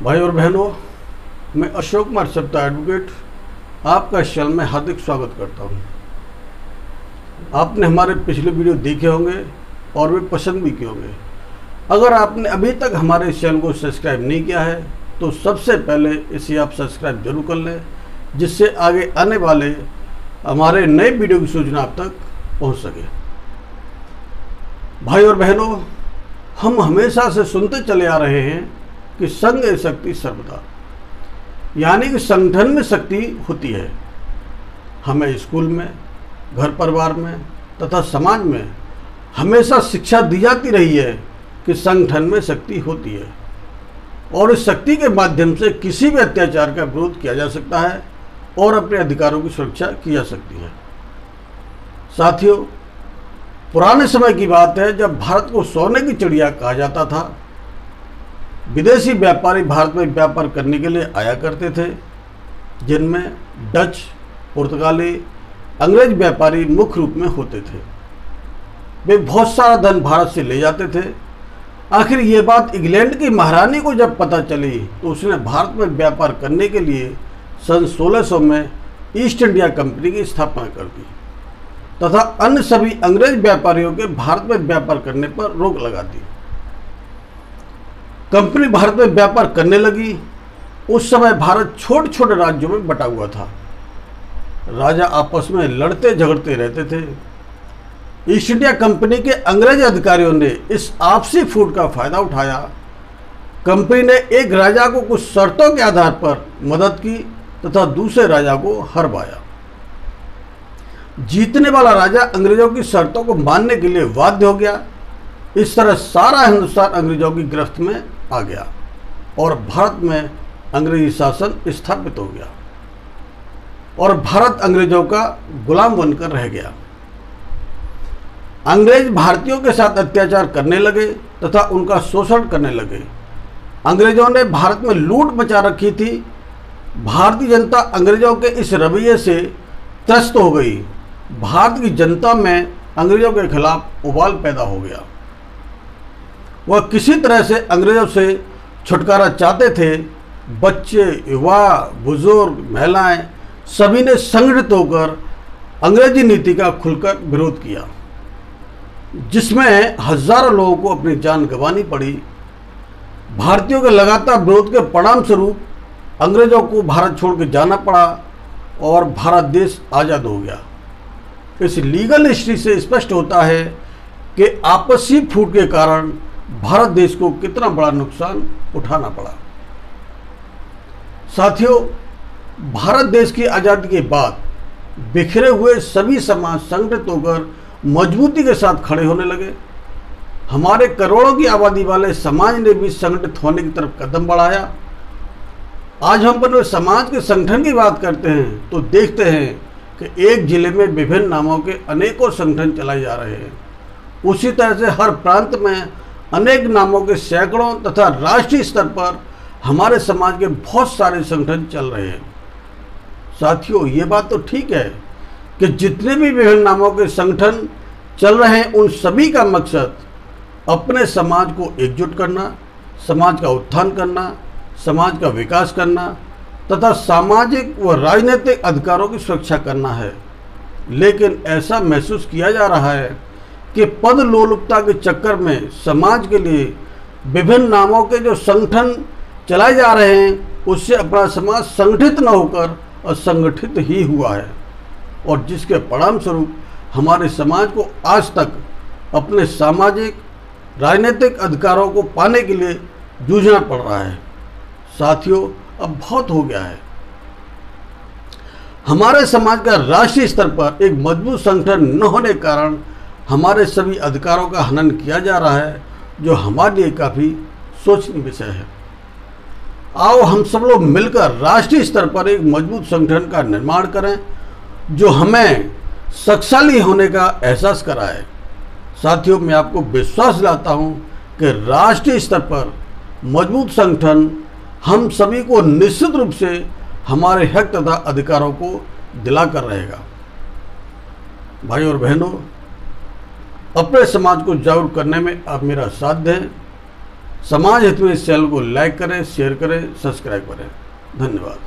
भाई और बहनों, मैं अशोक कुमार सप्ता एडवोकेट आपका इस चैनल में हार्दिक स्वागत करता हूं। आपने हमारे पिछले वीडियो देखे होंगे और वे पसंद भी किए होंगे। अगर आपने अभी तक हमारे इस चैनल को सब्सक्राइब नहीं किया है तो सबसे पहले इसे आप सब्सक्राइब जरूर कर लें, जिससे आगे आने वाले हमारे नए वीडियो की सूचना आप तक पहुंच सके। भाई और बहनों, हम हमेशा से सुनते चले आ रहे हैं कि संघ है शक्ति सर्वदा, यानी कि संगठन में शक्ति होती है। हमें स्कूल में, घर परिवार में तथा समाज में हमेशा शिक्षा दी जाती रही है कि संगठन में शक्ति होती है और इस शक्ति के माध्यम से किसी भी अत्याचार का विरोध किया जा सकता है और अपने अधिकारों की सुरक्षा की जा सकती है। साथियों, पुराने समय की बात है जब भारत को सोने की चिड़िया कहा जाता था। विदेशी व्यापारी भारत में व्यापार करने के लिए आया करते थे, जिनमें डच, पुर्तगाली, अंग्रेज व्यापारी मुख्य रूप में होते थे। वे बहुत सारा धन भारत से ले जाते थे। आखिर ये बात इंग्लैंड की महारानी को जब पता चली तो उसने भारत में व्यापार करने के लिए सन 1600 में ईस्ट इंडिया कंपनी की स्थापना कर दी तथा अन्य सभी अंग्रेज व्यापारियों के भारत में व्यापार करने पर रोक लगा दी। कंपनी भारत में व्यापार करने लगी। उस समय भारत छोटे छोटे राज्यों में बटा हुआ था। राजा आपस में लड़ते झगड़ते रहते थे। ईस्ट इंडिया कंपनी के अंग्रेज अधिकारियों ने इस आपसी फूट का फायदा उठाया। कंपनी ने एक राजा को कुछ शर्तों के आधार पर मदद की तथा दूसरे राजा को हरवाया। जीतने वाला राजा अंग्रेजों की शर्तों को मानने के लिए बाध्य हो गया। इस तरह सारा हिंदुस्तान अंग्रेजों की गिरफ्त में आ गया और भारत में अंग्रेजी शासन स्थापित हो गया और भारत अंग्रेजों का गुलाम बनकर रह गया। अंग्रेज भारतीयों के साथ अत्याचार करने लगे तथा उनका शोषण करने लगे। अंग्रेजों ने भारत में लूट मचा रखी थी। भारतीय जनता अंग्रेजों के इस रवैये से त्रस्त हो गई। भारत की जनता में अंग्रेजों के खिलाफ उबाल पैदा हो गया। वह किसी तरह से अंग्रेजों से छुटकारा चाहते थे। बच्चे, युवा, बुजुर्ग, महिलाएं सभी ने संगठित होकर अंग्रेजी नीति का खुलकर विरोध किया, जिसमें हजारों लोगों को अपनी जान गंवानी पड़ी। भारतीयों के लगातार विरोध के परिणाम स्वरूप अंग्रेजों को भारत छोड़कर जाना पड़ा और भारत देश आज़ाद हो गया। इस लीगल हिस्ट्री से स्पष्ट होता है कि आपसी फूट के कारण भारत देश को कितना बड़ा नुकसान उठाना पड़ा। साथियों, भारत देश की आज़ादी के बाद बिखरे हुए सभी समाज संगठित होकर मजबूती के साथ खड़े होने लगे। हमारे करोड़ों की आबादी वाले समाज ने भी संगठित होने की तरफ कदम बढ़ाया। आज हम अपने समाज के संगठन की बात करते हैं तो देखते हैं कि एक जिले में विभिन्न नामों के अनेकों संगठन चलाए जा रहे हैं। उसी तरह से हर प्रांत में अनेक नामों के सैकड़ों तथा राष्ट्रीय स्तर पर हमारे समाज के बहुत सारे संगठन चल रहे हैं। साथियों, ये बात तो ठीक है कि जितने भी विभिन्न नामों के संगठन चल रहे हैं उन सभी का मकसद अपने समाज को एकजुट करना, समाज का उत्थान करना, समाज का विकास करना तथा सामाजिक व राजनीतिक अधिकारों की सुरक्षा करना है। लेकिन ऐसा महसूस किया जा रहा है कि पद लोलुपता के चक्कर में समाज के लिए विभिन्न नामों के जो संगठन चलाए जा रहे हैं उससे अपना समाज संगठित न होकर असंगठित ही हुआ है और जिसके परिणाम स्वरूप हमारे समाज को आज तक अपने सामाजिक राजनीतिक अधिकारों को पाने के लिए जूझना पड़ रहा है। साथियों, अब बहुत हो गया है। हमारे समाज का राष्ट्रीय स्तर पर एक मजबूत संगठन न होने के कारण हमारे सभी अधिकारों का हनन किया जा रहा है, जो हमारे लिए काफ़ी सोचनीय विषय है। आओ हम सब लोग मिलकर राष्ट्रीय स्तर पर एक मजबूत संगठन का निर्माण करें जो हमें शक्तिशाली होने का एहसास कराए। साथियों, मैं आपको विश्वास दिलाता हूं कि राष्ट्रीय स्तर पर मजबूत संगठन हम सभी को निश्चित रूप से हमारे हक तथा अधिकारों को दिलाकर रहेगा। भाई और बहनों, अपने समाज को जागरूक करने में आप मेरा साथ दें। समाज हित में इस चैनल को लाइक करें, शेयर करें, सब्सक्राइब करें। धन्यवाद।